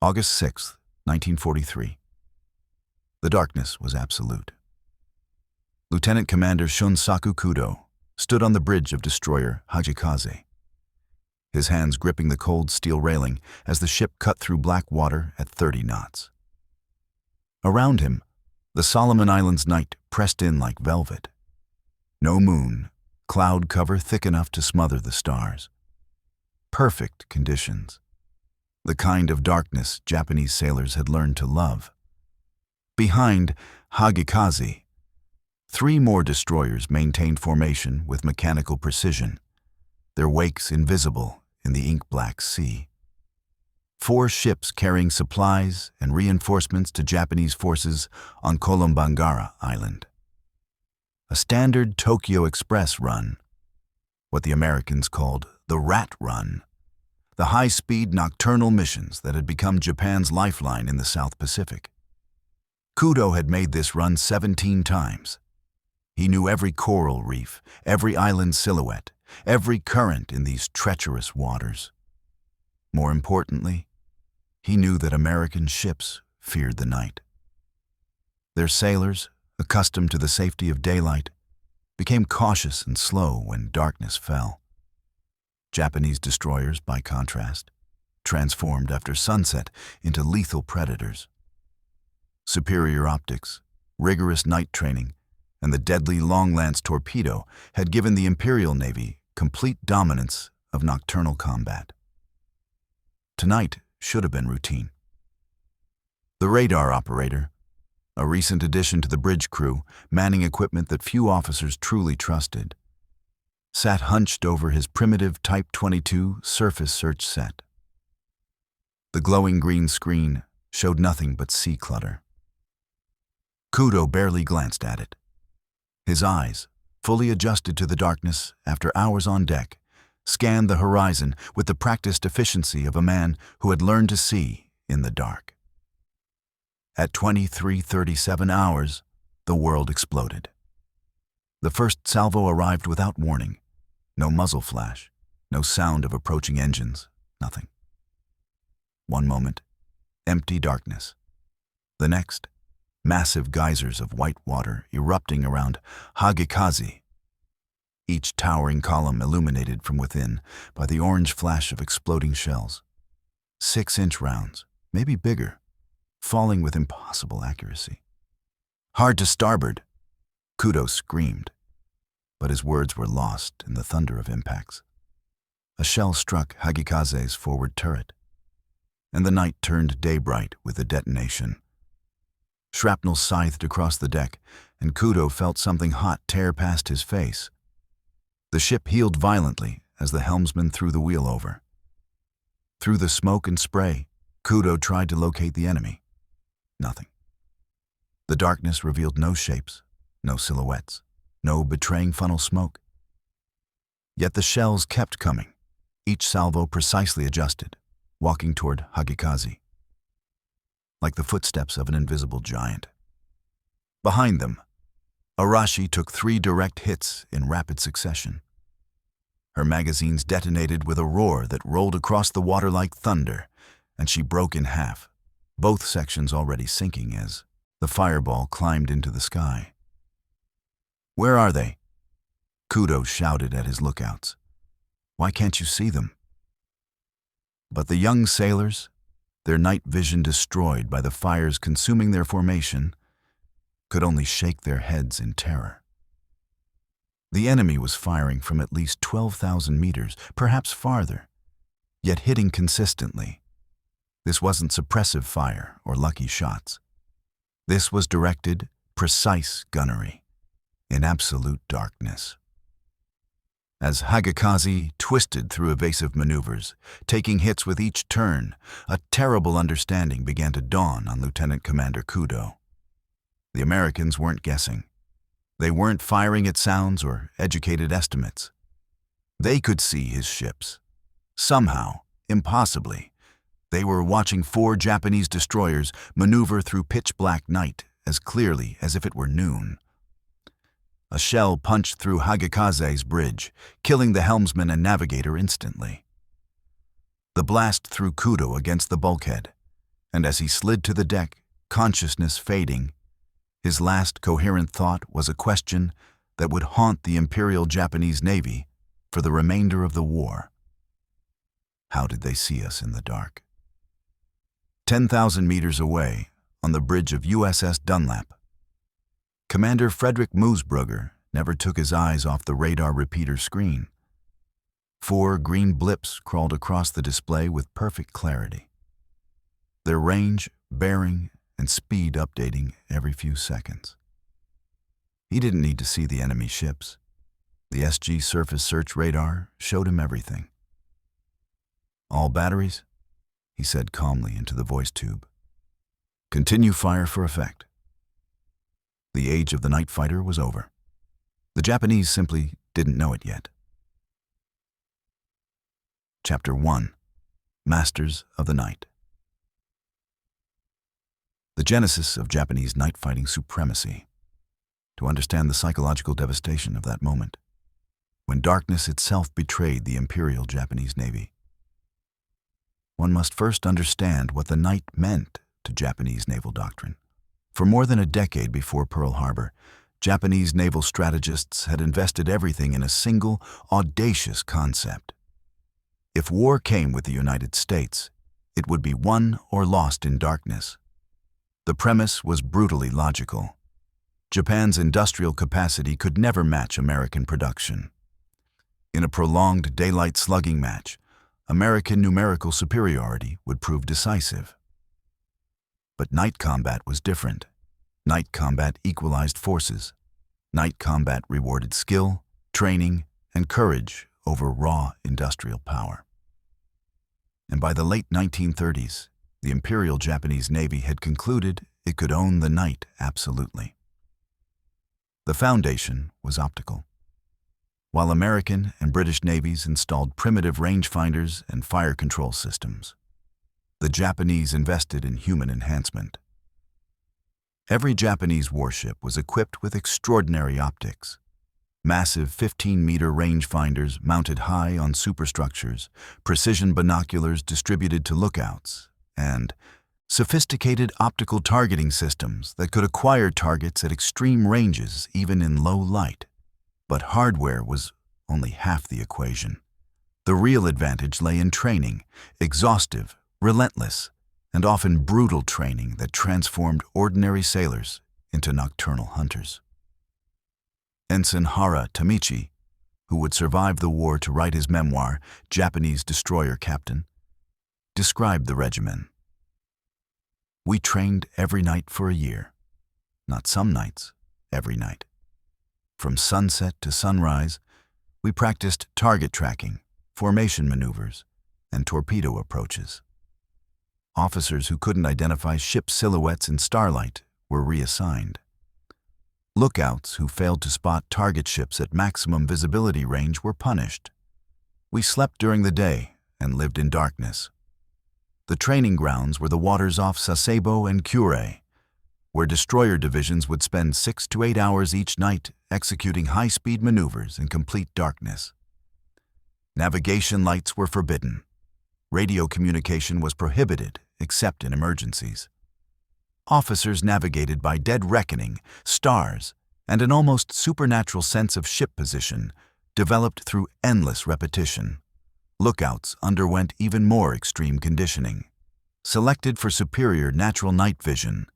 August 6, 1943. The darkness was absolute. Lieutenant Commander Shunsaku Kudo stood on the bridge of destroyer Hagikaze, his hands gripping the cold steel railing as the ship cut through black water at 30 knots. Around him, the Solomon Islands night pressed in like velvet. No moon, cloud cover thick enough to smother the stars. Perfect conditions. The kind of darkness Japanese sailors had learned to love. Behind Hagikaze, 3 more destroyers maintained formation with mechanical precision, their wakes invisible in the ink-black sea. 4 ships carrying supplies and reinforcements to Japanese forces on Kolombangara Island. A standard Tokyo Express run, what the Americans called the Rat Run, the high-speed nocturnal missions that had become Japan's lifeline in the South Pacific. Kudo had made this run 17 times. He knew every coral reef, every island silhouette, every current in these treacherous waters. More importantly, he knew that American ships feared the night. Their sailors, accustomed to the safety of daylight, became cautious and slow when darkness fell. Japanese destroyers, by contrast, transformed after sunset into lethal predators. Superior optics, rigorous night training, and the deadly long-lance torpedo had given the Imperial Navy complete dominance of nocturnal combat. Tonight should have been routine. The radar operator, a recent addition to the bridge crew, manning equipment that few officers truly trusted, sat hunched over his primitive Type 22 surface search set. The glowing green screen showed nothing but sea clutter. Kudo barely glanced at it. His eyes, fully adjusted to the darkness after hours on deck, scanned the horizon with the practiced efficiency of a man who had learned to see in the dark. At 23:37 hours, the world exploded. The first salvo arrived without warning. No muzzle flash, no sound of approaching engines, nothing. One moment, empty darkness. The next, massive geysers of white water erupting around Hagikaze, each towering column illuminated from within by the orange flash of exploding shells. 6-inch rounds, maybe bigger, falling with impossible accuracy. "Hard to starboard," Kudo screamed, but his words were lost in the thunder of impacts. A shell struck Hagikaze's forward turret, and the night turned day-bright with the detonation. Shrapnel scythed across the deck, and Kudo felt something hot tear past his face. The ship heeled violently as the helmsman threw the wheel over. Through the smoke and spray, Kudo tried to locate the enemy. Nothing. The darkness revealed no shapes, no silhouettes, no betraying funnel smoke. Yet the shells kept coming, each salvo precisely adjusted, walking toward Hagikaze, like the footsteps of an invisible giant. Behind them, Arashi took 3 direct hits in rapid succession. Her magazines detonated with a roar that rolled across the water like thunder, and she broke in half, both sections already sinking as the fireball climbed into the sky. "Where are they?" Kudo shouted at his lookouts. "Why can't you see them?" But the young sailors, their night vision destroyed by the fires consuming their formation, could only shake their heads in terror. The enemy was firing from at least 12,000 meters, perhaps farther, yet hitting consistently. This wasn't suppressive fire or lucky shots. This was directed, precise gunnery in absolute darkness. As Hagikaze twisted through evasive maneuvers, taking hits with each turn, a terrible understanding began to dawn on Lieutenant Commander Kudo. The Americans weren't guessing. They weren't firing at sounds or educated estimates. They could see his ships. Somehow, impossibly, they were watching 4 Japanese destroyers maneuver through pitch-black night as clearly as if it were noon. A shell punched through Hagikaze's bridge, killing the helmsman and navigator instantly. The blast threw Kudo against the bulkhead, and as he slid to the deck, consciousness fading, his last coherent thought was a question that would haunt the Imperial Japanese Navy for the remainder of the war. How did they see us in the dark? 10,000 meters away, on the bridge of USS Dunlap, Commander Frederick Moosbrugger never took his eyes off the radar repeater screen. 4 green blips crawled across the display with perfect clarity, their range, bearing, and speed updating every few seconds. He didn't need to see the enemy ships. The SG surface search radar showed him everything. "All batteries?" he said calmly into the voice tube. "Continue fire for effect." The age of the night fighter was over. The Japanese simply didn't know it yet. Chapter 1: Masters of the Night. The genesis of Japanese night fighting supremacy. To understand the psychological devastation of that moment, when darkness itself betrayed the Imperial Japanese Navy, one must first understand what the night meant to Japanese naval doctrine. For more than a decade before Pearl Harbor, Japanese naval strategists had invested everything in a single, audacious concept. If war came with the United States, it would be won or lost in darkness. The premise was brutally logical. Japan's industrial capacity could never match American production. In a prolonged daylight slugging match, American numerical superiority would prove decisive. But night combat was different. Night combat equalized forces. Night combat rewarded skill, training, and courage over raw industrial power. And by the late 1930s, the Imperial Japanese Navy had concluded it could own the night absolutely. The foundation was optical. While American and British navies installed primitive rangefinders and fire control systems, the Japanese invested in human enhancement. Every Japanese warship was equipped with extraordinary optics. Massive 15-meter rangefinders mounted high on superstructures, precision binoculars distributed to lookouts, and sophisticated optical targeting systems that could acquire targets at extreme ranges even in low light. But hardware was only half the equation. The real advantage lay in training, exhaustive, relentless, and often brutal training that transformed ordinary sailors into nocturnal hunters. Ensign Hara Tamichi, who would survive the war to write his memoir, Japanese Destroyer Captain, described the regimen. "We trained every night for a year. Not some nights, every night. From sunset to sunrise, we practiced target tracking, formation maneuvers, and torpedo approaches. Officers who couldn't identify ship silhouettes in starlight were reassigned. Lookouts who failed to spot target ships at maximum visibility range were punished. We slept during the day and lived in darkness. The training grounds were the waters off Sasebo and Kure, where destroyer divisions would spend 6 to 8 hours each night executing high-speed maneuvers in complete darkness. Navigation lights were forbidden. Radio communication was prohibited except in emergencies. Officers navigated by dead reckoning, stars, and an almost supernatural sense of ship position developed through endless repetition. Lookouts underwent even more extreme conditioning. Selected for superior natural night vision,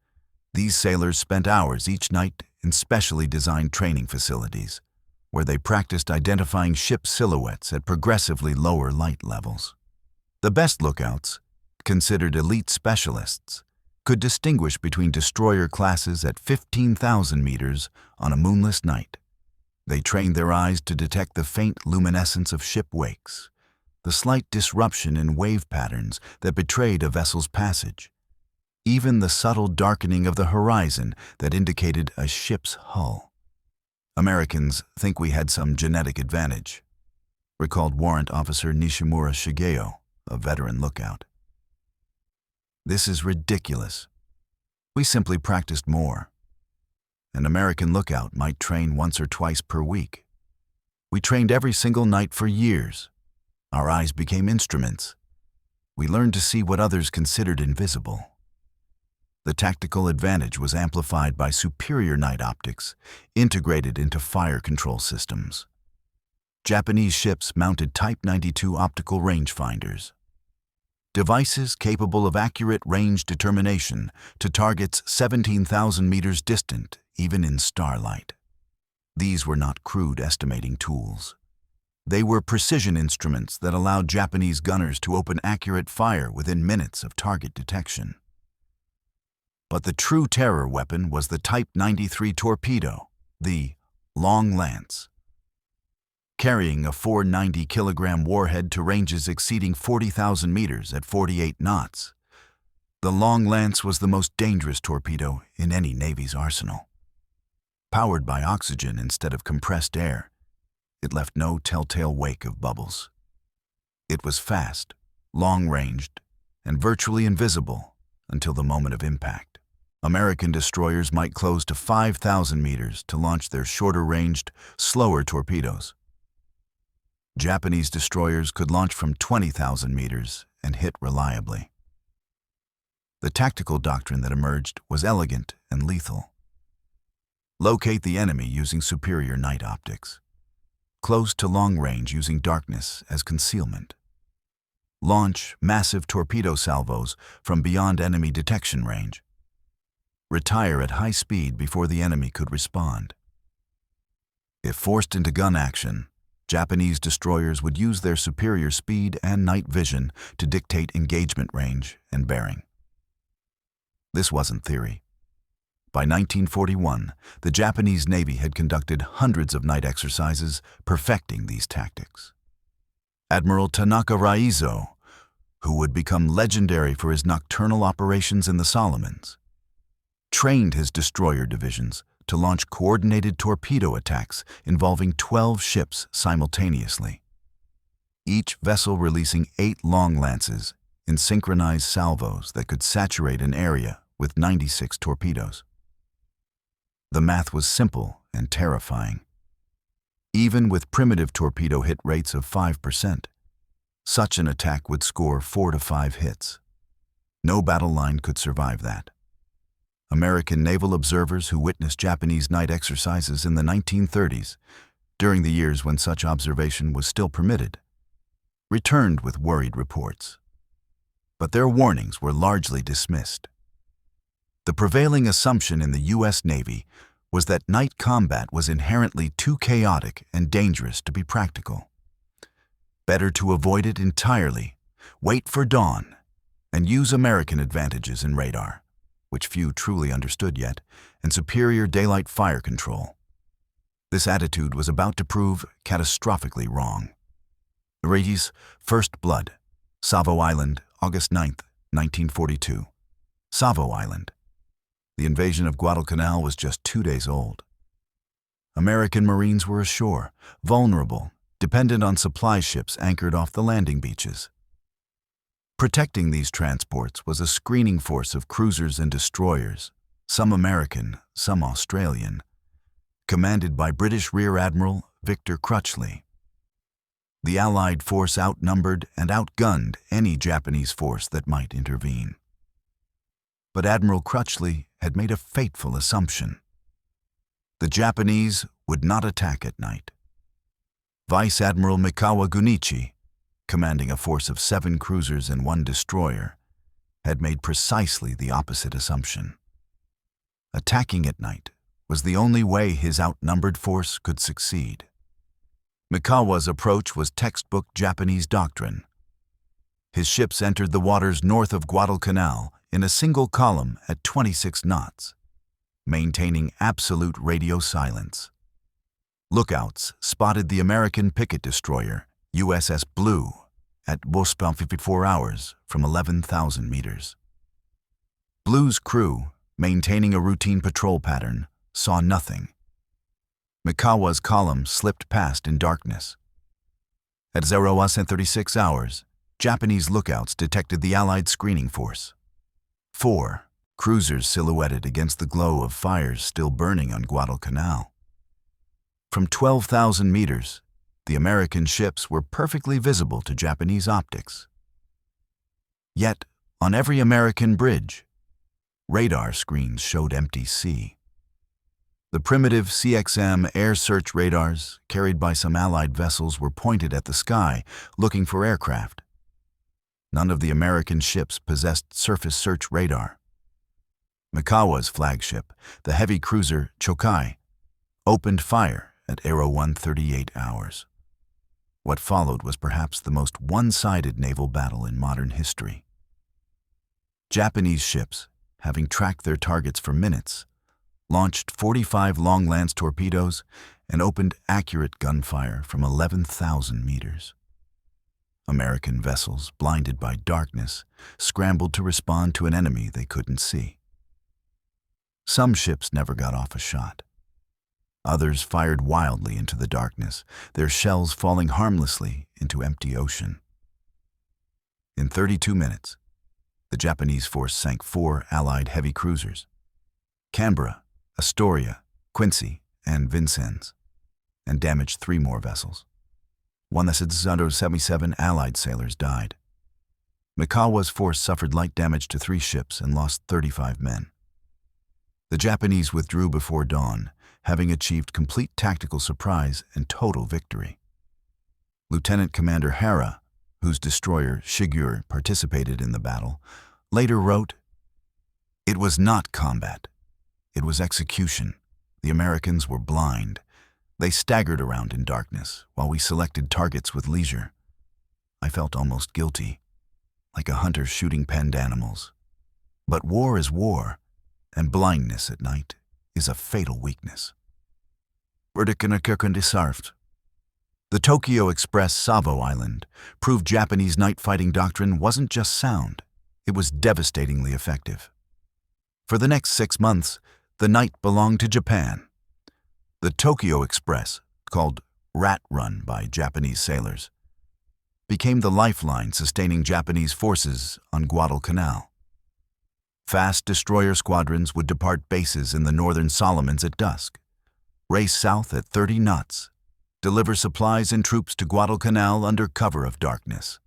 these sailors spent hours each night in specially designed training facilities, where they practiced identifying ship silhouettes at progressively lower light levels. The best lookouts, considered elite specialists, could distinguish between destroyer classes at 15,000 meters on a moonless night. They trained their eyes to detect the faint luminescence of ship wakes, the slight disruption in wave patterns that betrayed a vessel's passage, even the subtle darkening of the horizon that indicated a ship's hull. Americans think we had some genetic advantage, recalled Warrant Officer Nishimura Shigeo, a veteran lookout. This is ridiculous. We simply practiced more. An American lookout might train once or twice per week. We trained every single night for years. Our eyes became instruments. We learned to see what others considered invisible. The tactical advantage was amplified by superior night optics, integrated into fire control systems. Japanese ships mounted Type 92 optical rangefinders, devices capable of accurate range determination to targets 17,000 meters distant, even in starlight. These were not crude estimating tools. They were precision instruments that allowed Japanese gunners to open accurate fire within minutes of target detection. But the true terror weapon was the Type 93 torpedo, the Long Lance. Carrying a 490-kilogram warhead to ranges exceeding 40,000 meters at 48 knots, the Long Lance was the most dangerous torpedo in any Navy's arsenal. Powered by oxygen instead of compressed air, it left no telltale wake of bubbles. It was fast, long-ranged, and virtually invisible until the moment of impact. American destroyers might close to 5,000 meters to launch their shorter-ranged, slower torpedoes. Japanese destroyers could launch from 20,000 meters and hit reliably. The tactical doctrine that emerged was elegant and lethal. Locate the enemy using superior night optics. Close to long range using darkness as concealment. Launch massive torpedo salvos from beyond enemy detection range. Retire at high speed before the enemy could respond. If forced into gun action, Japanese destroyers would use their superior speed and night vision to dictate engagement range and bearing. This wasn't theory. By 1941, the Japanese Navy had conducted hundreds of night exercises perfecting these tactics. Admiral Tanaka Raizo, who would become legendary for his nocturnal operations in the Solomons, trained his destroyer divisions to launch coordinated torpedo attacks involving 12 ships simultaneously, each vessel releasing 8 long lances in synchronized salvos that could saturate an area with 96 torpedoes. The math was simple and terrifying. Even with primitive torpedo hit rates of 5%, such an attack would score 4 to 5 hits. No battle line could survive that. American naval observers who witnessed Japanese night exercises in the 1930s, during the years when such observation was still permitted, returned with worried reports. But their warnings were largely dismissed. The prevailing assumption in the U.S. Navy was that night combat was inherently too chaotic and dangerous to be practical. Better to avoid it entirely, wait for dawn, and use American advantages in radar, which few truly understood yet, and superior daylight fire control. This attitude was about to prove catastrophically wrong. Rai's First Blood, Savo Island, August 9, 1942. Savo Island. The invasion of Guadalcanal was just 2 days old. American Marines were ashore, vulnerable, dependent on supply ships anchored off the landing beaches. Protecting these transports was a screening force of cruisers and destroyers, some American, some Australian, commanded by British Rear Admiral Victor Crutchley. The Allied force outnumbered and outgunned any Japanese force that might intervene. But Admiral Crutchley had made a fateful assumption. The Japanese would not attack at night. Vice Admiral Mikawa Gunichi, commanding a force of 7 cruisers and 1 destroyer, had made precisely the opposite assumption. Attacking at night was the only way his outnumbered force could succeed. Mikawa's approach was textbook Japanese doctrine. His ships entered the waters north of Guadalcanal in a single column at 26 knots, maintaining absolute radio silence. Lookouts spotted the American picket destroyer, USS Blue, at Bospan 54 hours from 11,000 meters. Blue's crew, maintaining a routine patrol pattern, saw nothing. Mikawa's column slipped past in darkness. At 0:36 hours, Japanese lookouts detected the Allied screening force. 4 cruisers silhouetted against the glow of fires still burning on Guadalcanal. From 12,000 meters, the American ships were perfectly visible to Japanese optics. Yet, on every American bridge, Radar screens showed empty sea. The primitive CXM air search radars, carried by some Allied vessels, were pointed at the sky, looking for aircraft. None of the American ships possessed surface search radar. Mikawa's flagship, the heavy cruiser Chokai, opened fire at Aero 138 hours. What followed was perhaps the most one-sided naval battle in modern history. Japanese ships, having tracked their targets for minutes, launched 45 long-lance torpedoes and opened accurate gunfire from 11,000 meters. American vessels, blinded by darkness, scrambled to respond to an enemy they couldn't see. Some ships never got off a shot. Others fired wildly into the darkness, their shells falling harmlessly into empty ocean. In 32 minutes, the Japanese force sank 4 Allied heavy cruisers: Canberra, Astoria, Quincy, and Vincennes, and damaged 3 more vessels. 177 Allied sailors died. Mikawa's force suffered light damage to 3 ships and lost 35 men. The Japanese withdrew before dawn, having achieved complete tactical surprise and total victory. Lieutenant Commander Hara, whose destroyer Shigure participated in the battle, later wrote, "It was not combat. It was execution. The Americans were blind. They staggered around in darkness while we selected targets with leisure. I felt almost guilty, like a hunter shooting penned animals. But war is war, and blindness at night is a fatal weakness." The Tokyo Express Savo Island proved Japanese night fighting doctrine wasn't just sound, it was devastatingly effective. For the next 6 months, the night belonged to Japan. The Tokyo Express, called Rat Run by Japanese sailors, became the lifeline sustaining Japanese forces on Guadalcanal. Fast destroyer squadrons would depart bases in the northern Solomons at dusk, race south at 30 knots, deliver supplies and troops to Guadalcanal under cover of darkness,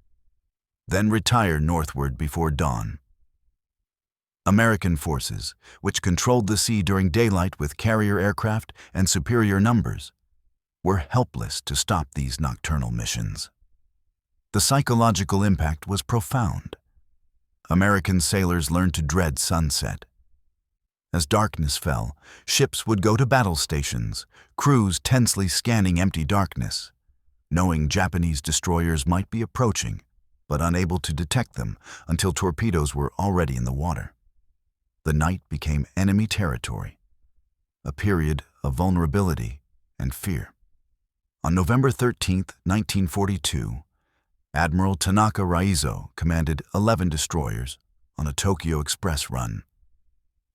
then retire northward before dawn. American forces, which controlled the sea during daylight with carrier aircraft and superior numbers, were helpless to stop these nocturnal missions. The psychological impact was profound. American sailors learned to dread sunset. As darkness fell, ships would go to battle stations, crews tensely scanning empty darkness, knowing Japanese destroyers might be approaching, but unable to detect them until torpedoes were already in the water. The night became enemy territory, a period of vulnerability and fear. On November 13, 1942, Admiral Tanaka Raizo commanded 11 destroyers on a Tokyo Express run.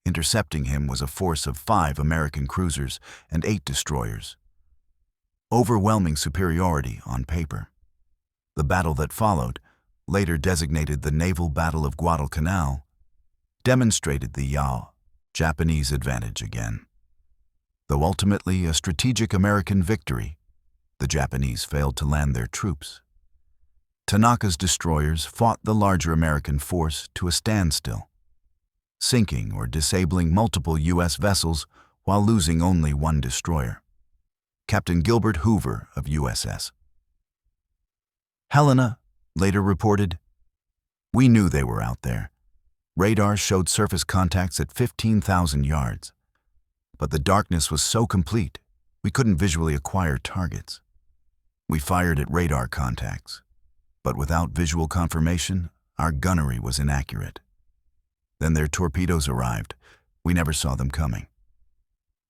Intercepting him was a force of 5 American cruisers and 8 destroyers. Overwhelming superiority on paper. The battle that followed, later designated the Naval Battle of Guadalcanal, demonstrated the Japanese advantage again. Though ultimately a strategic American victory, the Japanese failed to land their troops. Tanaka's destroyers fought the larger American force to a standstill, sinking or disabling multiple U.S. vessels while losing only 1 destroyer, Captain Gilbert Hoover of USS Helena later reported, "We knew they were out there. Radar showed surface contacts at 15,000 yards, but the darkness was so complete we couldn't visually acquire targets. We fired at radar contacts, but without visual confirmation, our gunnery was inaccurate. Then their torpedoes arrived. We never saw them coming."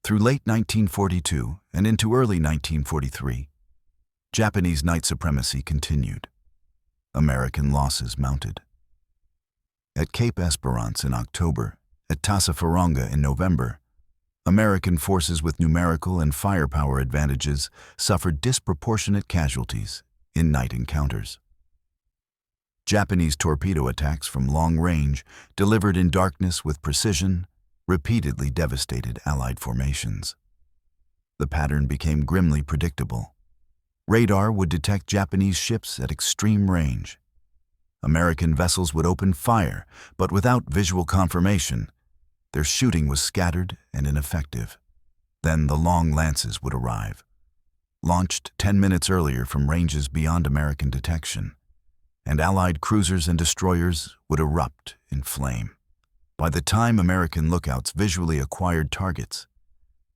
Through late 1942 and into early 1943, Japanese night supremacy continued. American losses mounted. At Cape Esperance in October, at Tassafaronga in November, American forces with numerical and firepower advantages suffered disproportionate casualties in night encounters. Japanese torpedo attacks from long range, delivered in darkness with precision, repeatedly devastated Allied formations. The pattern became grimly predictable. Radar would detect Japanese ships at extreme range. American vessels would open fire, but without visual confirmation, Their shooting was scattered and ineffective. Then the long lances would arrive, launched 10 minutes earlier from ranges beyond American detection, and Allied cruisers and destroyers would erupt in flame. By the time American lookouts visually acquired targets,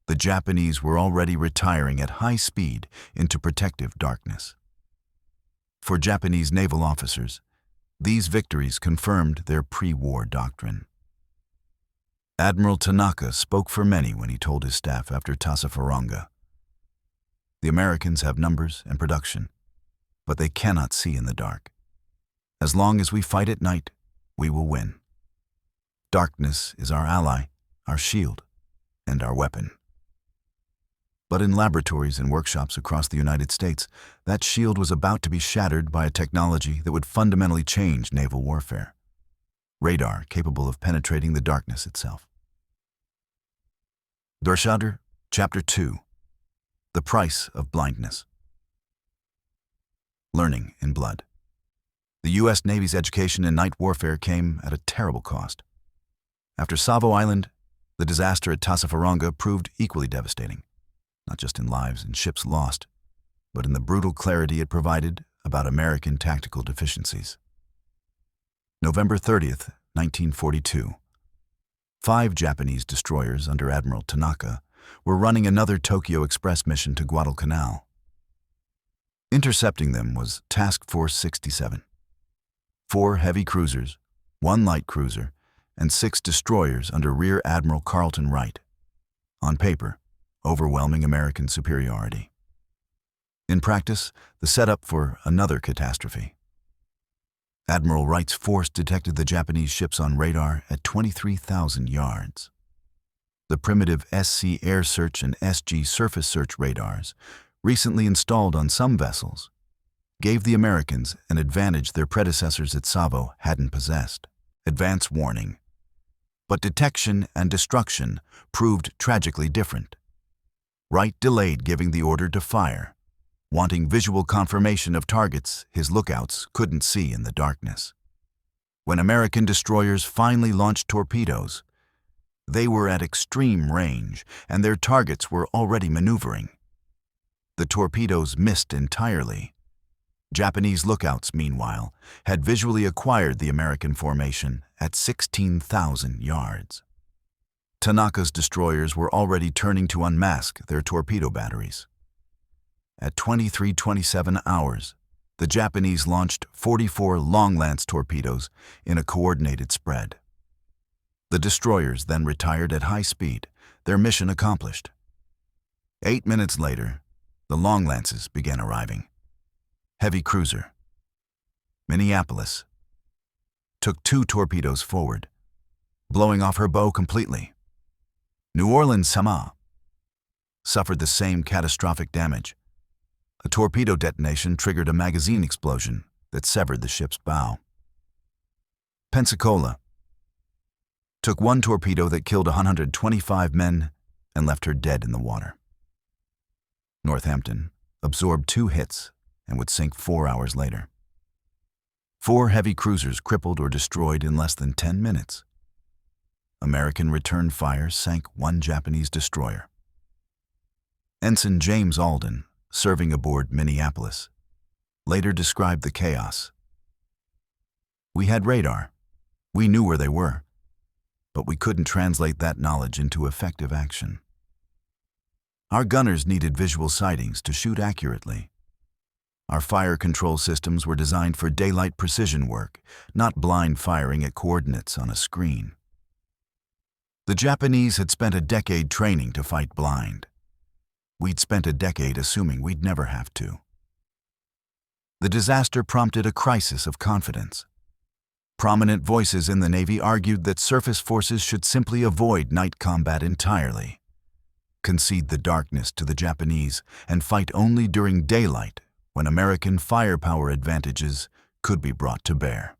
the Japanese were already retiring at high speed into protective darkness. For Japanese naval officers, these victories confirmed their pre-war doctrine. Admiral Tanaka spoke for many when he told his staff after Tassafaronga, "The Americans have numbers and production, but they cannot see in the dark. As long as we fight at night, we will win. Darkness is our ally, our shield, and our weapon." But in laboratories and workshops across the United States, that shield was about to be shattered by a technology that would fundamentally change naval warfare: radar capable of penetrating the darkness itself. Durshadr, Chapter 2. The Price of Blindness. Learning in blood. The U.S. Navy's education in night warfare came at a terrible cost. After Savo Island, the disaster at Tassafaronga proved equally devastating, not just in lives and ships lost, but in the brutal clarity it provided about American tactical deficiencies. November 30th, 1942. 5 Japanese destroyers under Admiral Tanaka were running another Tokyo Express mission to Guadalcanal. Intercepting them was Task Force 67. 4 heavy cruisers, 1 light cruiser, and 6 destroyers under Rear Admiral Carlton Wright. On paper, overwhelming American superiority. In practice, the setup for another catastrophe. Admiral Wright's force detected the Japanese ships on radar at 23,000 yards. The primitive SC air search and SG surface search radars, recently installed on some vessels, gave the Americans an advantage their predecessors at Savo hadn't possessed: advance warning. But detection and destruction proved tragically different. Wright delayed giving the order to fire, wanting visual confirmation of targets his lookouts couldn't see in the darkness. When American destroyers finally launched torpedoes, they were at extreme range and their targets were already maneuvering. The torpedoes missed entirely. Japanese lookouts, meanwhile, had visually acquired the American formation at 16,000 yards. Tanaka's destroyers were already turning to unmask their torpedo batteries. At 23:27 hours, the Japanese launched 44 long-lance torpedoes in a coordinated spread. The destroyers then retired at high speed, their mission accomplished. 8 minutes later, the long-lances began arriving. Heavy cruiser Minneapolis took 2 torpedoes forward, blowing off her bow completely. New Orleans Sama suffered the same catastrophic damage. A torpedo detonation triggered a magazine explosion that severed the ship's bow. Pensacola took 1 torpedo that killed 125 men and left her dead in the water. Northampton absorbed 2 hits and would sink 4 hours later. 4 heavy cruisers crippled or destroyed in less than 10 minutes. American return fire sank 1 Japanese destroyer. Ensign James Alden, serving aboard Minneapolis, later described the chaos. "We had radar. We knew where they were, but we couldn't translate that knowledge into effective action. Our gunners needed visual sightings to shoot accurately. Our fire control systems were designed for daylight precision work, not blind firing at coordinates on a screen. The Japanese had spent a decade training to fight blind. We'd spent a decade assuming we'd never have to." The disaster prompted a crisis of confidence. Prominent voices in the Navy argued that surface forces should simply avoid night combat entirely, concede the darkness to the Japanese, and fight only during daylight when American firepower advantages could be brought to bear.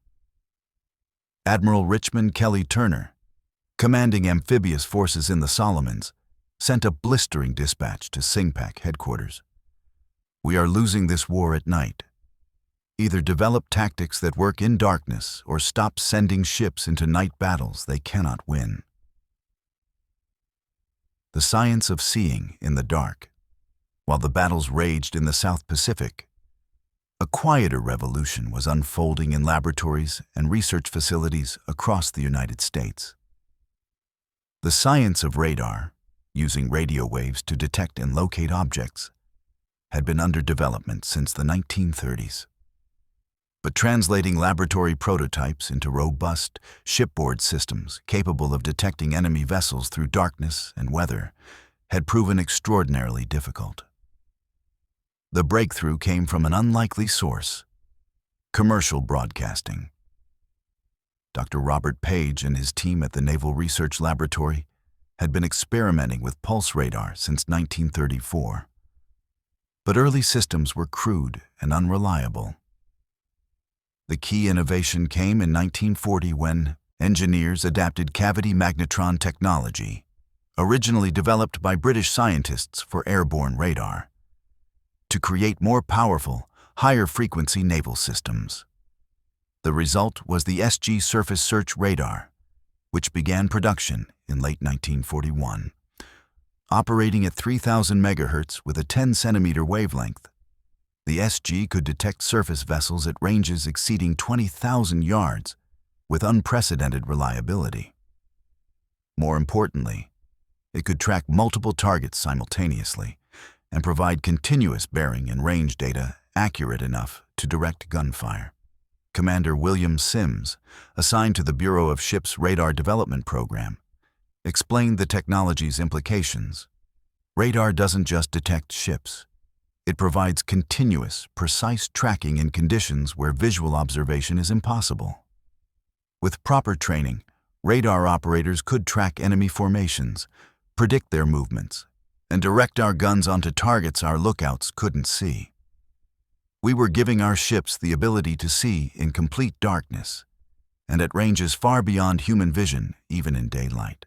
Admiral Richmond Kelly Turner, commanding amphibious forces in the Solomons, sent a blistering dispatch to SINGPAC headquarters. "We are losing this war at night. Either develop tactics that work in darkness or stop sending ships into night battles they cannot win." the science of seeing in the dark. While the battles raged in the South Pacific, a quieter revolution was unfolding in laboratories and research facilities across the United States. The science of radar, using radio waves to detect and locate objects, had been under development since the 1930s. But translating laboratory prototypes into robust, shipboard systems capable of detecting enemy vessels through darkness and weather had proven extraordinarily difficult. The breakthrough came from an unlikely source: commercial broadcasting. Dr. Robert Page and his team at the Naval Research Laboratory had been experimenting with pulse radar since 1934. But early systems were crude and unreliable. The key innovation came in 1940 when engineers adapted cavity magnetron technology, originally developed by British scientists for airborne radar, to create more powerful, higher-frequency naval systems. The result was the SG Surface Search Radar, which began production in late 1941. Operating at 3,000 MHz with a 10-centimeter wavelength, the SG could detect surface vessels at ranges exceeding 20,000 yards with unprecedented reliability. More importantly, it could track multiple targets simultaneously and provide continuous bearing and range data accurate enough to direct gunfire. Commander William Sims, assigned to the Bureau of Ships Radar Development Program, explained the technology's implications. Radar doesn't just detect ships. It provides continuous, precise tracking in conditions where visual observation is impossible. With proper training, radar operators could track enemy formations, predict their movements, and direct our guns onto targets our lookouts couldn't see. We were giving our ships the ability to see in complete darkness and at ranges far beyond human vision, even in daylight.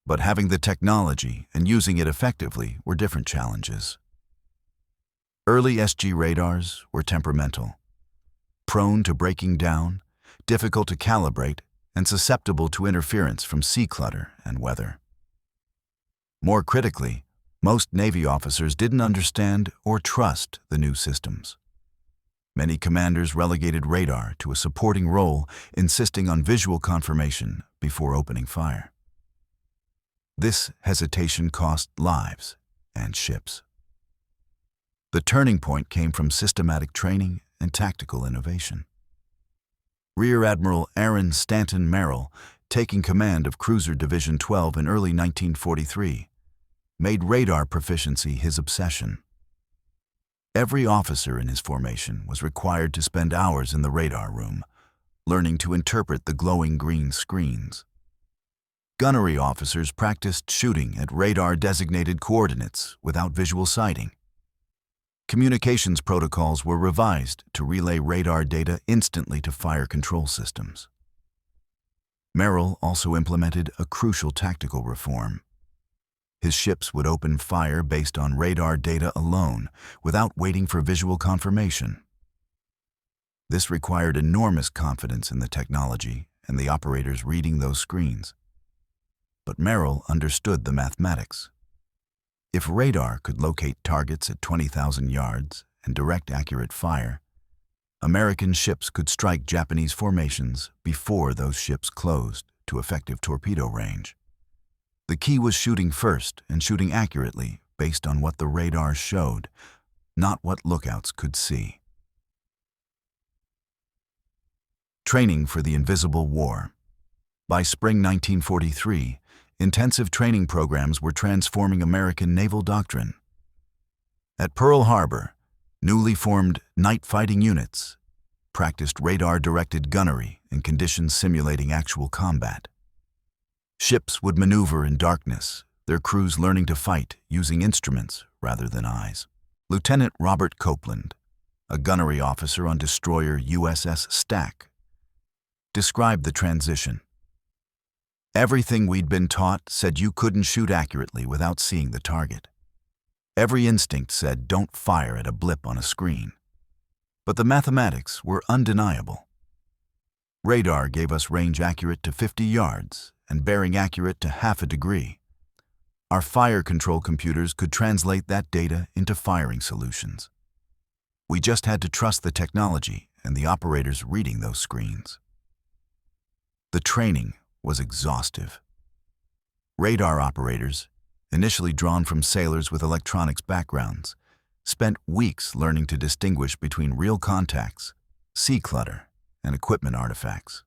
But having the technology and using it effectively were different challenges. Early SG radars were temperamental, prone to breaking down, difficult to calibrate, and susceptible to interference from sea clutter and weather. More critically, most Navy officers didn't understand or trust the new systems. Many commanders relegated radar to a supporting role, insisting on visual confirmation before opening fire. This hesitation cost lives and ships. The turning point came from systematic training and tactical innovation. Rear Admiral Aaron Stanton Merrill, taking command of Cruiser Division 12 in early 1943, made radar proficiency his obsession. Every officer in his formation was required to spend hours in the radar room, learning to interpret the glowing green screens. Gunnery officers practiced shooting at radar-designated coordinates without visual sighting. Communications protocols were revised to relay radar data instantly to fire control systems. Merrill also implemented a crucial tactical reform. His ships would open fire based on radar data alone, without waiting for visual confirmation. This required enormous confidence in the technology and the operators reading those screens. But Merrill understood the mathematics. If radar could locate targets at 20,000 yards and direct accurate fire, American ships could strike Japanese formations before those ships closed to effective torpedo range. The key was shooting first and shooting accurately based on what the radar showed, not what lookouts could see. Training for the Invisible War. By spring 1943, intensive training programs were transforming American naval doctrine. At Pearl Harbor, newly formed night fighting units practiced radar-directed gunnery in conditions simulating actual combat. Ships would maneuver in darkness, their crews learning to fight using instruments rather than eyes. Lieutenant Robert Copeland, a gunnery officer on destroyer USS Stack, described the transition. Everything we'd been taught said you couldn't shoot accurately without seeing the target. Every instinct said don't fire at a blip on a screen. But the mathematics were undeniable. Radar gave us range accurate to 50 yards and bearing accurate to half a degree. Our fire control computers could translate that data into firing solutions. We just had to trust the technology and the operators reading those screens. The training was exhaustive. Radar operators, initially drawn from sailors with electronics backgrounds, spent weeks learning to distinguish between real contacts, sea clutter, and equipment artifacts.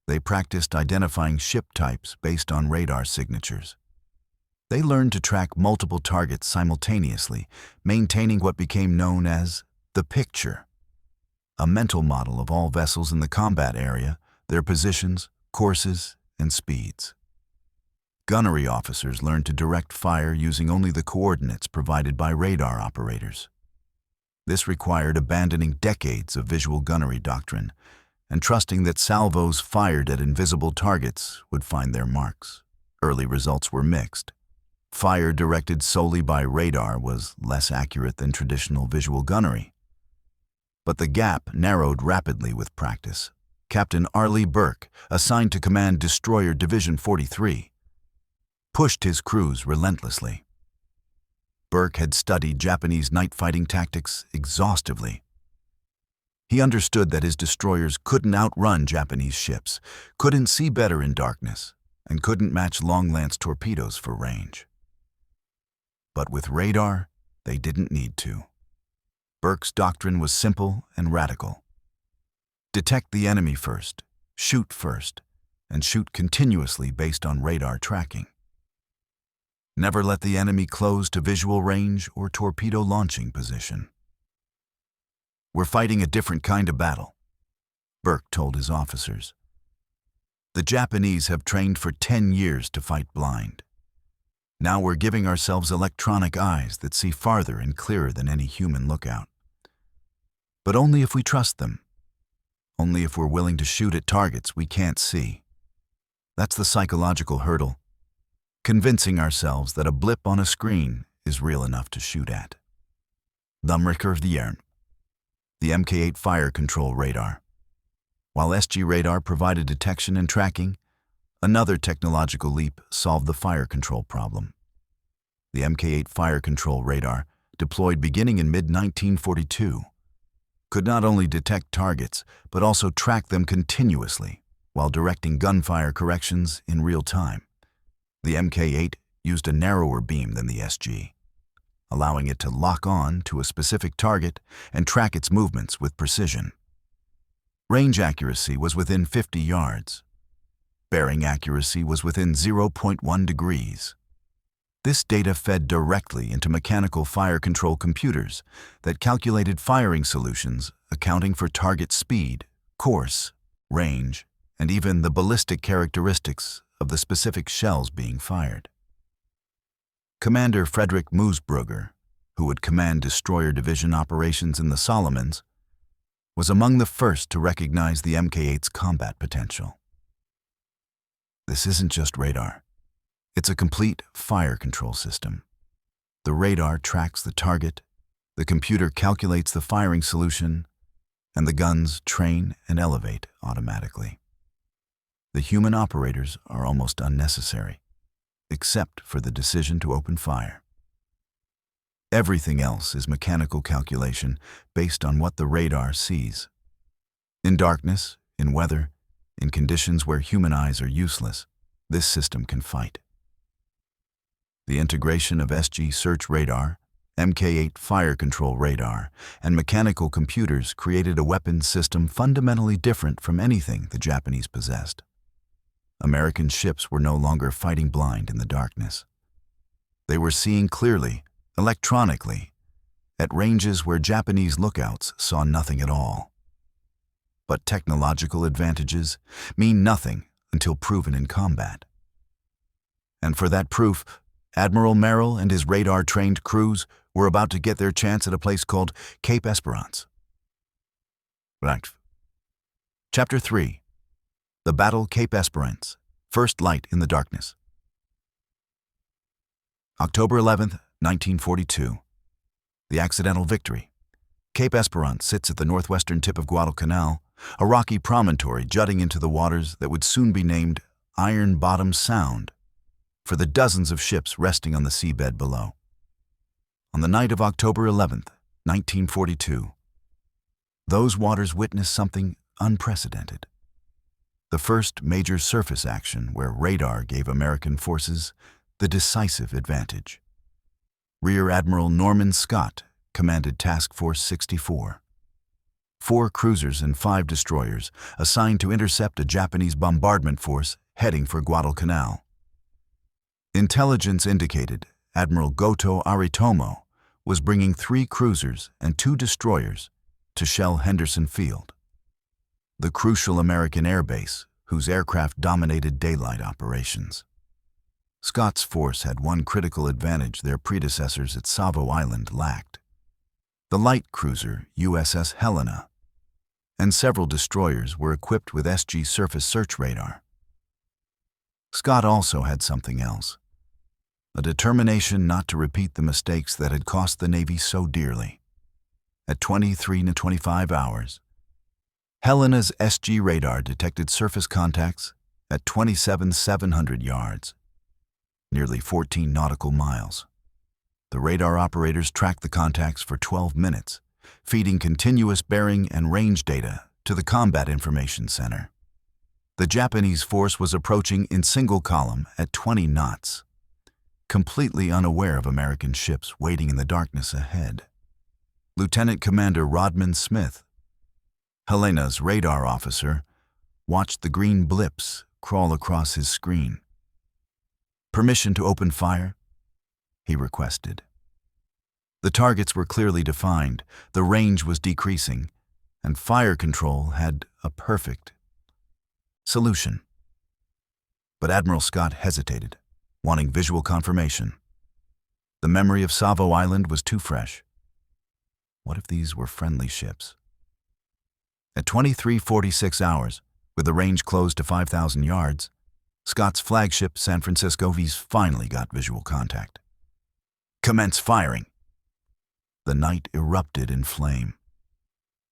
They practiced identifying ship types based on radar signatures. They learned to track multiple targets simultaneously, maintaining what became known as the picture, a mental model of all vessels in the combat area, their positions, courses, and speeds. Gunnery officers learned to direct fire using only the coordinates provided by radar operators. This required abandoning decades of visual gunnery doctrine and trusting that salvos fired at invisible targets would find their marks. Early results were mixed. Fire directed solely by radar was less accurate than traditional visual gunnery. But the gap narrowed rapidly with practice. Captain Arleigh Burke, assigned to command Destroyer Division 43, pushed his crews relentlessly. Burke had studied Japanese night fighting tactics exhaustively. He understood that his destroyers couldn't outrun Japanese ships, couldn't see better in darkness, and couldn't match long-lance torpedoes for range. But with radar, they didn't need to. Burke's doctrine was simple and radical. Detect the enemy first, and shoot continuously based on radar tracking. Never let the enemy close to visual range or torpedo launching position. "We're fighting a different kind of battle," Burke told his officers. "The Japanese have trained for 10 years to fight blind. Now we're giving ourselves electronic eyes that see farther and clearer than any human lookout. But only if we trust them. Only if we're willing to shoot at targets we can't see. That's the psychological hurdle. Convincing ourselves that a blip on a screen is real enough to shoot at." WWII, the Mk8 fire control radar. While SG radar provided detection and tracking, another technological leap solved the fire control problem. The Mk8 fire control radar, deployed beginning in mid-1942, could not only detect targets, but also track them continuously while directing gunfire corrections in real time. The Mk8 used a narrower beam than the SG, allowing it to lock on to a specific target and track its movements with precision. Range accuracy was within 50 yards. Bearing accuracy was within 0.1 degrees. This data fed directly into mechanical fire control computers that calculated firing solutions accounting for target speed, course, range, and even the ballistic characteristics of the specific shells being fired. Commander Frederick Moosbrugger, who would command Destroyer Division operations in the Solomons, was among the first to recognize the Mk8's combat potential. This isn't just radar. It's a complete fire control system. The radar tracks the target, the computer calculates the firing solution, and the guns train and elevate automatically. The human operators are almost unnecessary, except for the decision to open fire. Everything else is mechanical calculation based on what the radar sees. In darkness, in weather, in conditions where human eyes are useless, this system can fight. The integration of SG search radar, Mk8 fire control radar, and mechanical computers created a weapons system fundamentally different from anything the Japanese possessed. American ships were no longer fighting blind in the darkness. They were seeing clearly, electronically, at ranges where Japanese lookouts saw nothing at all. But technological advantages mean nothing until proven in combat. And for that proof, Admiral Merrill and his radar-trained crews were about to get their chance at a place called Cape Esperance. Right. Chapter 3. The Battle Cape Esperance, First Light in the Darkness. October 11th, 1942. The accidental victory. Cape Esperance sits at the northwestern tip of Guadalcanal, a rocky promontory jutting into the waters that would soon be named Iron Bottom Sound. for the dozens of ships resting on the seabed below. On the night of October 11th, 1942, those waters witnessed something unprecedented. The first major surface action where radar gave American forces the decisive advantage. Rear Admiral Norman Scott commanded Task Force 64. 4 cruisers and 5 destroyers assigned to intercept a Japanese bombardment force heading for Guadalcanal. Intelligence indicated Admiral Goto Aritomo was bringing 3 cruisers and 2 destroyers to shell Henderson Field, the crucial American airbase whose aircraft dominated daylight operations. Scott's force had one critical advantage their predecessors at Savo Island lacked: the light cruiser USS Helena, and several destroyers were equipped with SG surface search radar. Scott also had something else: a determination not to repeat the mistakes that had cost the Navy so dearly. At 23 to 25 hours, Helena's SG radar detected surface contacts at 27,700 yards, nearly 14 nautical miles. The radar operators tracked the contacts for 12 minutes, feeding continuous bearing and range data to the Combat Information Center. The Japanese force was approaching in single column at 20 knots, completely unaware of American ships waiting in the darkness ahead. Lieutenant Commander Rodman Smith, Helena's radar officer, watched the green blips crawl across his screen. "Permission to open fire?" he requested. The targets were clearly defined, the range was decreasing, and fire control had a perfect solution. But Admiral Scott hesitated, wanting visual confirmation. The memory of Savo Island was too fresh. What if these were friendly ships? At 23:46 hours, with the range closed to 5,000 yards, Scott's flagship San Francisco V's finally got visual contact. "Commence firing." The night erupted in flame.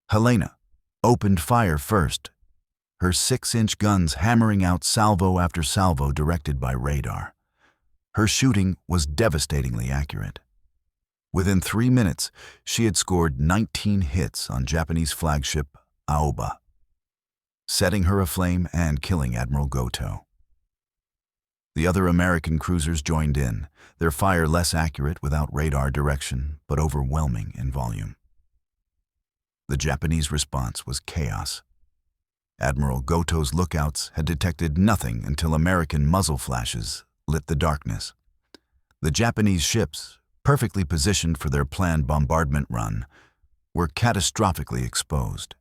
Helena opened fire first, her 6-inch guns hammering out salvo after salvo directed by radar. Her shooting was devastatingly accurate. Within 3 minutes, she had scored 19 hits on Japanese flagship Aoba, setting her aflame and killing Admiral Goto. The other American cruisers joined in, their fire less accurate without radar direction, but overwhelming in volume. The Japanese response was chaos. Admiral Goto's lookouts had detected nothing until American muzzle flashes lit the darkness. The Japanese ships, perfectly positioned for their planned bombardment run, were catastrophically exposed.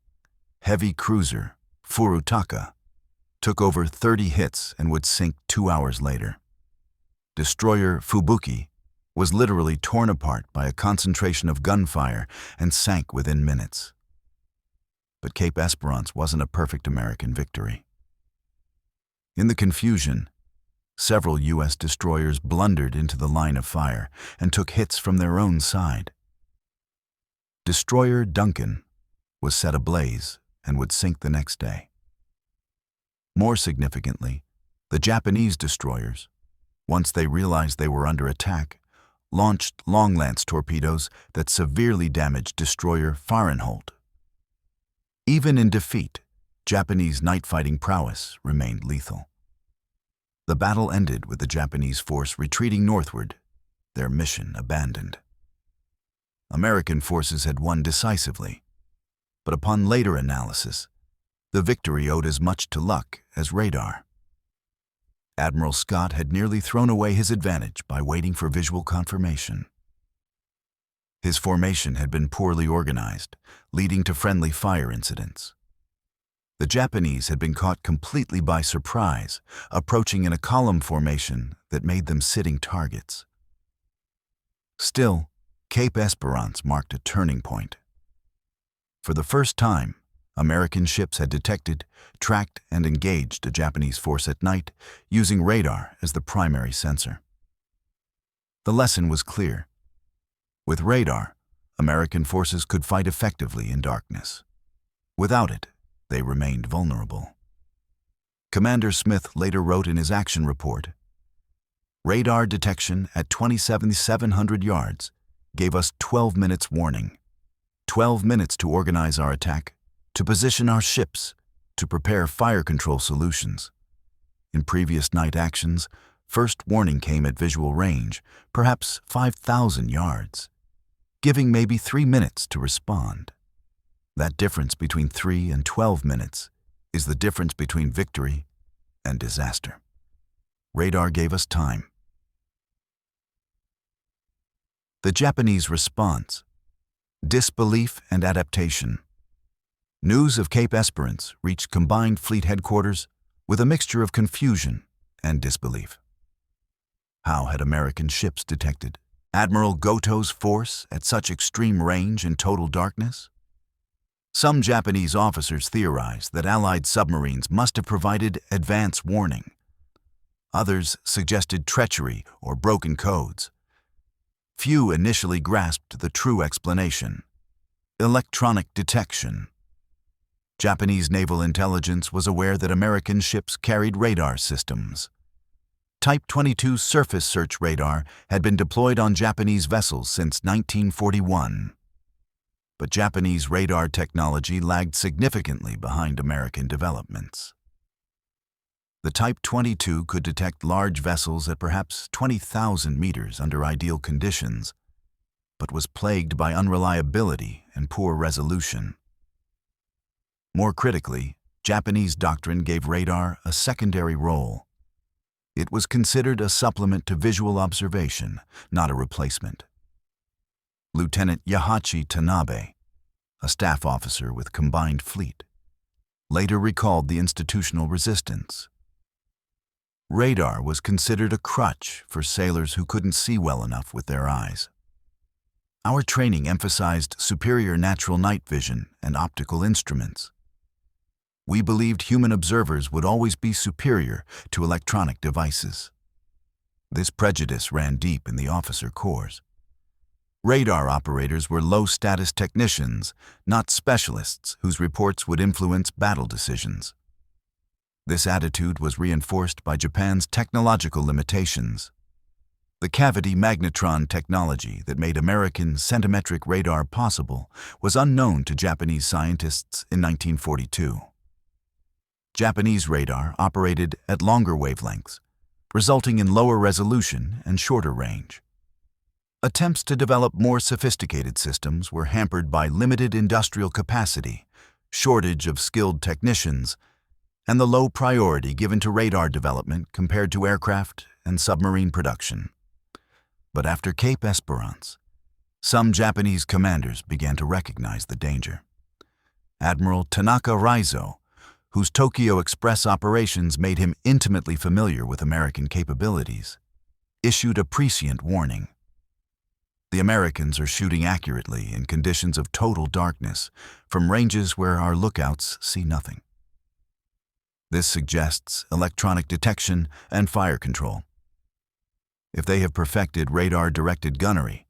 Heavy cruiser Furutaka took over 30 hits and would sink 2 hours later. Destroyer Fubuki was literally torn apart by a concentration of gunfire and sank within minutes. But Cape Esperance wasn't a perfect American victory. In the confusion, several U.S. destroyers blundered into the line of fire and took hits from their own side. Destroyer Duncan was set ablaze and would sink the next day. More significantly, the Japanese destroyers, once they realized they were under attack, launched long-lance torpedoes that severely damaged destroyer Fahrenholt. Even in defeat, Japanese night-fighting prowess remained lethal. The battle ended with the Japanese force retreating northward, their mission abandoned. American forces had won decisively, but upon later analysis, the victory owed as much to luck as radar. Admiral Scott had nearly thrown away his advantage by waiting for visual confirmation. His formation had been poorly organized, leading to friendly fire incidents. The Japanese had been caught completely by surprise, approaching in a column formation that made them sitting targets. Still, Cape Esperance marked a turning point. For the first time, American ships had detected, tracked, and engaged a Japanese force at night, using radar as the primary sensor. The lesson was clear. With radar, American forces could fight effectively in darkness. Without it, they remained vulnerable. Commander Smith later wrote in his action report, Radar detection at 27,700 yards gave us 12 minutes warning. 12 minutes to organize our attack, to position our ships, to prepare fire control solutions. In previous night actions, first warning came at visual range, perhaps 5,000 yards, giving maybe 3 minutes to respond. That difference between 3 and 12 minutes is the difference between victory and disaster. Radar gave us time. The Japanese response: disbelief and adaptation. News of Cape Esperance reached Combined Fleet Headquarters with a mixture of confusion and disbelief. How had American ships detected Admiral Goto's force at such extreme range in total darkness? Some Japanese officers theorized that Allied submarines must have provided advance warning. Others suggested treachery or broken codes. Few initially grasped the true explanation: electronic detection. Japanese naval intelligence was aware that American ships carried radar systems. Type 22 surface search radar had been deployed on Japanese vessels since 1941. But Japanese radar technology lagged significantly behind American developments. The Type 22 could detect large vessels at perhaps 20,000 meters under ideal conditions, but was plagued by unreliability and poor resolution. More critically, Japanese doctrine gave radar a secondary role. It was considered a supplement to visual observation, not a replacement. Lieutenant Yahachi Tanabe, a staff officer with Combined Fleet, later recalled the institutional resistance. Radar was considered a crutch for sailors who couldn't see well enough with their eyes. Our training emphasized superior natural night vision and optical instruments. We believed human observers would always be superior to electronic devices. This prejudice ran deep in the officer corps. Radar operators were low-status technicians, not specialists whose reports would influence battle decisions. This attitude was reinforced by Japan's technological limitations. The cavity magnetron technology that made American centimetric radar possible was unknown to Japanese scientists in 1942. Japanese radar operated at longer wavelengths, resulting in lower resolution and shorter range. Attempts to develop more sophisticated systems were hampered by limited industrial capacity, shortage of skilled technicians, and the low priority given to radar development compared to aircraft and submarine production. But after Cape Esperance, some Japanese commanders began to recognize the danger. Admiral Tanaka Raizo, whose Tokyo Express operations made him intimately familiar with American capabilities, issued a prescient warning. The Americans are shooting accurately in conditions of total darkness from ranges where our lookouts see nothing. This suggests electronic detection and fire control. If they have perfected radar-directed gunnery,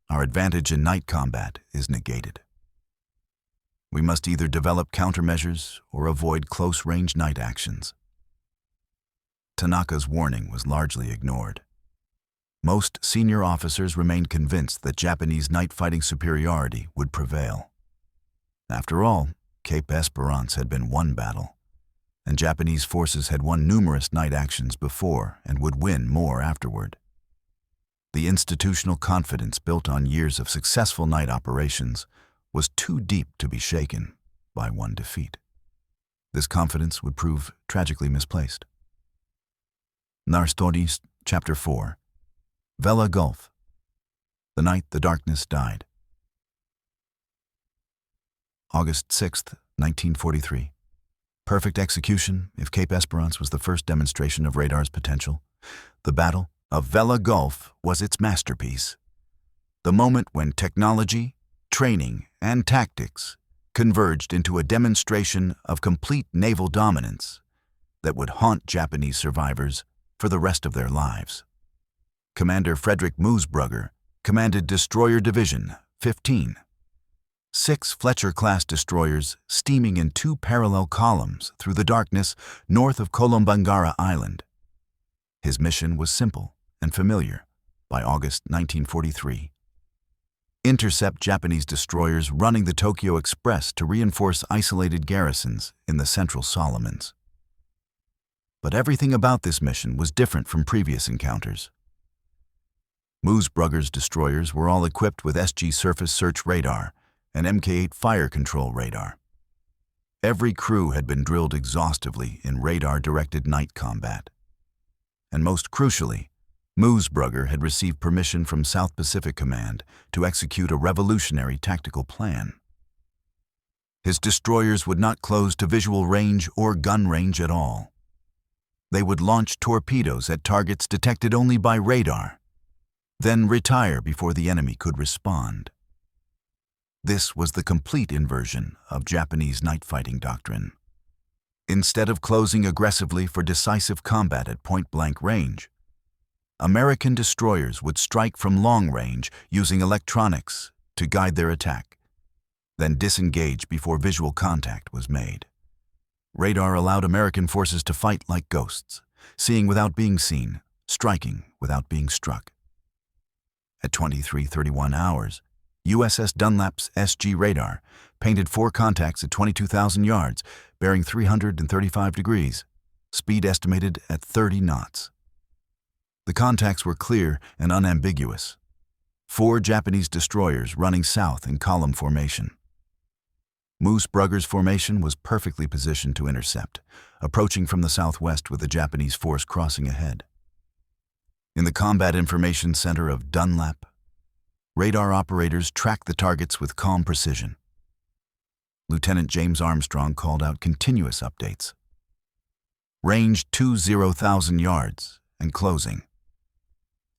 our advantage in night combat is negated. We must either develop countermeasures or avoid close-range night actions. Tanaka's warning was largely ignored. Most senior officers remained convinced that Japanese night-fighting superiority would prevail. After all, Cape Esperance had been one battle, and Japanese forces had won numerous night actions before and would win more afterward. The institutional confidence built on years of successful night operations was too deep to be shaken by one defeat. This confidence would prove tragically misplaced. Narstories, Chapter 4. Vela Gulf. The night the darkness died. August 6th, 1943. Perfect execution if Cape Esperance was the first demonstration of radar's potential. The Battle of Vela Gulf was its masterpiece. The moment when technology, training, and tactics converged into a demonstration of complete naval dominance that would haunt Japanese survivors for the rest of their lives. Commander Frederick Moosbrugger commanded Destroyer Division 15. 6 Fletcher-class destroyers steaming in 2 parallel columns through the darkness north of Kolombangara Island. His mission was simple and familiar by August 1943. Intercept Japanese destroyers running the Tokyo Express to reinforce isolated garrisons in the Central Solomons. But everything about this mission was different from previous encounters. Moosbrugger's destroyers were all equipped with SG surface search radar and Mk8 fire control radar. Every crew had been drilled exhaustively in radar-directed night combat. And most crucially, Moosbrugger had received permission from South Pacific Command to execute a revolutionary tactical plan. His destroyers would not close to visual range or gun range at all. They would launch torpedoes at targets detected only by radar, then retire before the enemy could respond. This was the complete inversion of Japanese night fighting doctrine. Instead of closing aggressively for decisive combat at point-blank range, American destroyers would strike from long range using electronics to guide their attack, then disengage before visual contact was made. Radar allowed American forces to fight like ghosts, seeing without being seen, striking without being struck. At 23:31 hours, USS Dunlap's SG radar painted 4 contacts at 22,000 yards, bearing 335 degrees, speed estimated at 30 knots. The contacts were clear and unambiguous. 4 Japanese destroyers running south in column formation. Moosbrugger's formation was perfectly positioned to intercept, approaching from the southwest with the Japanese force crossing ahead. In the Combat Information Center of Dunlap, radar operators tracked the targets with calm precision. Lieutenant James Armstrong called out continuous updates. Range 20,000 yards and closing.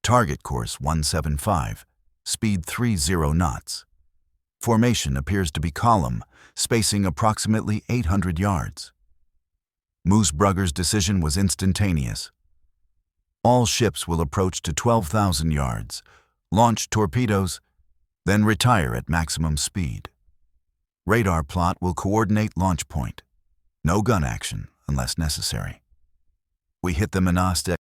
Target course 175, speed 30 knots. Formation appears to be column, spacing approximately 800 yards. Moosbrugger's decision was instantaneous. All ships will approach to 12,000 yards, launch torpedoes, then retire at maximum speed. Radar plot will coordinate launch point. No gun action unless necessary. We hit the Manasta